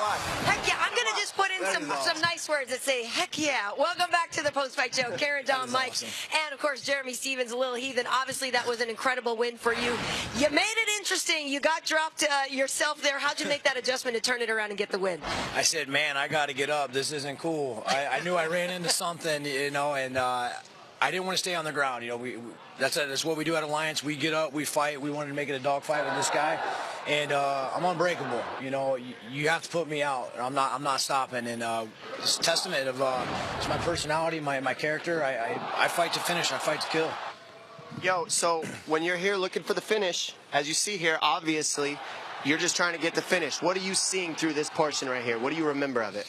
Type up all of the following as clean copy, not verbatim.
Heck yeah, I'm going to just put in some nice words that say, heck yeah. Welcome back to the Post-Fight Show. Karen, Dom, Mike, awesome. And, of course, Jeremy Stephens, Lil Heathen. Obviously, that was an incredible win for you. You made it interesting. You got dropped yourself there. How'd you make that adjustment to turn it around and get the win? I said, man, I got to get up. This isn't cool. I knew I ran into something, and I didn't want to stay on the ground. That's what we do at Alliance. We get up, we fight. We wanted to make it a dog fight with this guy, and I'm unbreakable. You have to put me out. I'm not stopping. And it's a testament of it's my personality, my character. I fight to finish. I fight to kill. Yo, so when you're here looking for the finish, as you see here, obviously, you're just trying to get the finish. What are you seeing through this portion right here? What do you remember of it?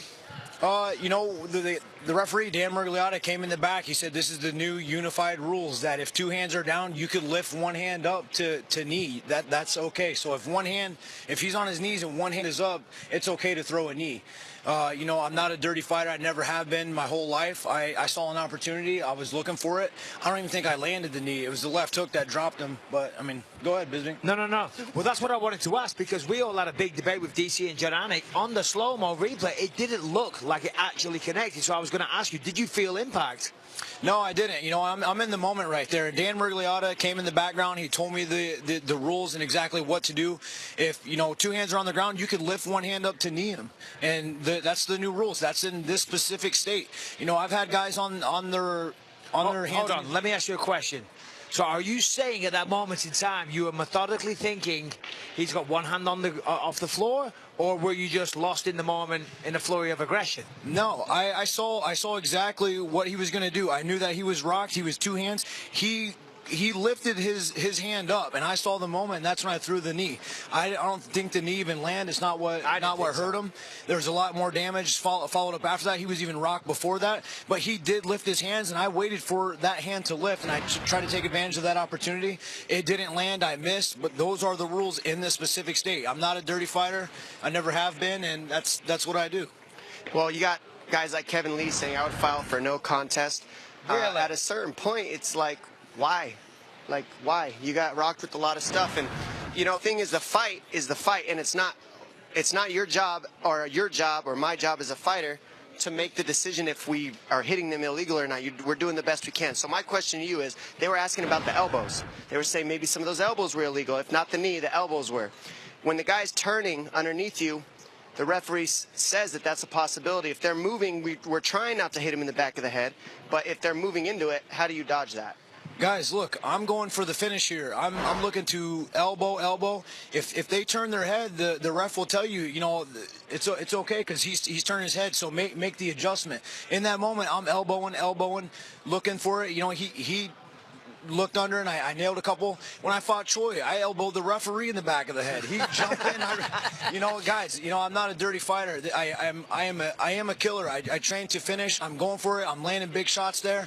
The referee, Dan Miragliotta, came in the back. He said this is the new unified rules, that if two hands are down, you could lift one hand up to knee. That's okay. So if he's on his knees and one hand is up, it's okay to throw a knee. I'm not a dirty fighter. I never have been my whole life. I saw an opportunity. I was looking for it. I don't even think I landed the knee. It was the left hook that dropped him. But, go ahead, Bisping. No. Well, that's what I wanted to ask, because we all had a big debate with DC and Jon Anik. On the slow-mo replay, it didn't look like it actually connected. So I was going to ask you, did you feel impact? No, I didn't. I'm in the moment right there. Dan Miragliotta came in the background. He told me the rules and exactly what to do. If, two hands are on the ground, you could lift one hand up to knee him. And that's the new rules. That's in this specific state. I've had guys on their hands. Hold on. Let me ask you a question. So are you saying at that moment in time you were methodically thinking he's got one hand on off the floor, or were you just lost in the moment in a flurry of aggression? No, I saw exactly what he was going to do. I knew that he was rocked. He was two hands. He lifted his hand up, and I saw the moment, and that's when I threw the knee. I don't think the knee even landed. It's not what hurt him. There was a lot more damage followed up after that. He was even rocked before that, but he did lift his hands, and I waited for that hand to lift, and I tried to take advantage of that opportunity. It didn't land. I missed, but those are the rules in this specific state. I'm not a dirty fighter. I never have been, and that's what I do. Well, you got guys like Kevin Lee saying I would file for no contest. Really? At a certain point, it's like, why? Like, why? You got rocked with a lot of stuff, and the thing is, the fight is the fight, and it's not your job or my job as a fighter to make the decision if we are hitting them illegal or not. We're doing the best we can. So my question to you is, they were asking about the elbows. They were saying maybe some of those elbows were illegal. If not the knee, the elbows were. When the guy's turning underneath you, the referee says that that's a possibility. If they're moving, we're trying not to hit him in the back of the head, but if they're moving into it, how do you dodge that? Guys, look, I'm going for the finish here. I'm looking to elbow. If they turn their head, the ref will tell you, it's okay because he's turning his head. So make the adjustment. In that moment, I'm elbowing, looking for it. He looked under, and I nailed a couple. When I fought Choi, I elbowed the referee in the back of the head. He jumped in. Guys, I'm not a dirty fighter. I am a killer. I train to finish. I'm going for it. I'm landing big shots there.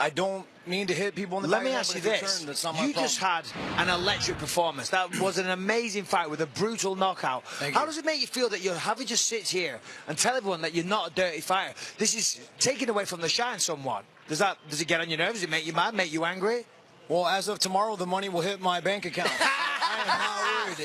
I don't mean to hit people in the back. Let me ask you this. You just had an electric performance. That was an amazing fight with a brutal knockout. How does it make you feel that you're having to sit here and tell everyone that you're not a dirty fighter? This is taken away from the shine somewhat. Does it get on your nerves? Does it make you mad, make you angry? Well, as of tomorrow, the money will hit my bank account. I am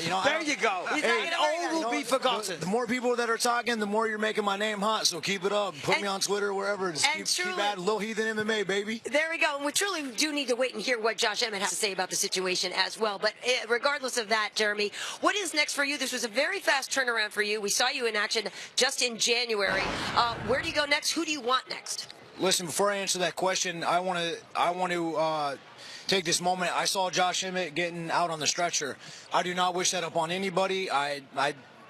not worried. There you go. It all will be forgotten. The more people that are talking, the more you're making my name hot. So keep it up. Put me on Twitter, wherever. Just keep adding Lil Heathen MMA, baby. There we go. And we truly do need to wait and hear what Josh Emmett has to say about the situation as well. But regardless of that, Jeremy, what is next for you? This was a very fast turnaround for you. We saw you in action just in January. Where do you go next? Who do you want next? Listen, before I answer that question, I want to take this moment. I saw Josh Emmett getting out on the stretcher. I do not wish that upon anybody.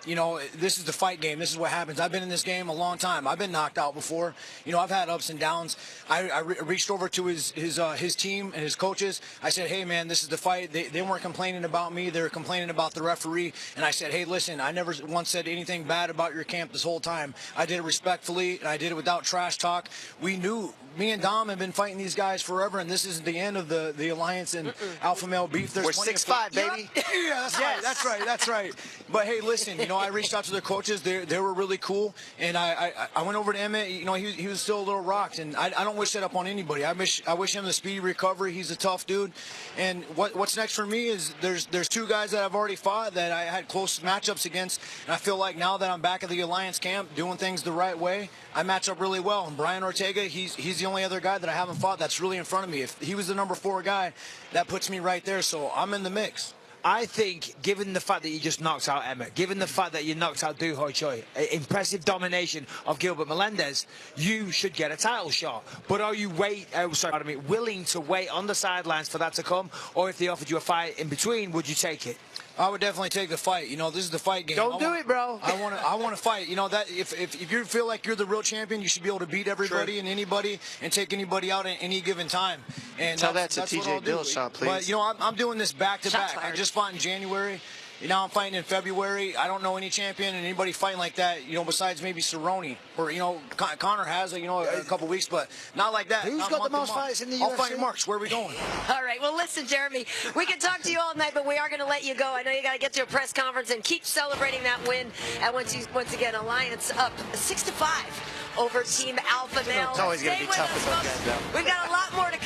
This is the fight game. This is what happens. I've been in this game a long time. I've been knocked out before. I've had ups and downs. I reached over to his team and his coaches. I said, hey, man, this is the fight. They weren't complaining about me. They were complaining about the referee. And I said, hey, listen, I never once said anything bad about your camp this whole time. I did it respectfully, and I did it without trash talk. We knew. Me and Dom have been fighting these guys forever, and this isn't the end of the Alliance and Alpha Male beef. We're 6'5", baby. Yeah, that's right. But, hey, listen, know, I reached out to the coaches. They were really cool, and I went over to Emmett. You know, he was still a little rocked, and I don't wish that up on anybody. I wish him the speedy recovery. He's a tough dude. And what's next for me is there's two guys that I've already fought that I had close matchups against, and I feel like now that I'm back at the Alliance camp doing things the right way, I match up really well. And Brian Ortega, he's the only other guy that I haven't fought that's really in front of me. If he was the number 4 guy, that puts me right there. So I'm in the mix. I think, given the fact that you just knocked out Emmett, given the fact that you knocked out Doo Ho Choi, impressive domination of Gilbert Melendez, you should get a title shot. But are you willing to wait on the sidelines for that to come? Or if they offered you a fight in between, would you take it? I would definitely take the fight. You know, this is the fight game. Don't do it, bro. I want to fight. You know, that if you feel like you're the real champion, you should be able to beat everybody and anybody and take anybody out at any given time. And tell that to TJ Dillashaw, please. But you know, I'm doing this back to back. I just fought in January. Now I'm fighting in February. I don't know any champion and anybody fighting like that, you know, besides maybe Cerrone. Or, you know, Conor has, you know, a couple weeks, but not like that. Who's got the most fights in the UFC? I'll fight in March. Where are we going? All right. Well, listen, Jeremy, we can talk to you all night, but we are going to let you go. I know you got to get to a press conference and keep celebrating that win. And once again, Alliance up 6-5 over Team Alpha Male. It's always going to be tough with those guys, though. We've got a lot more to come.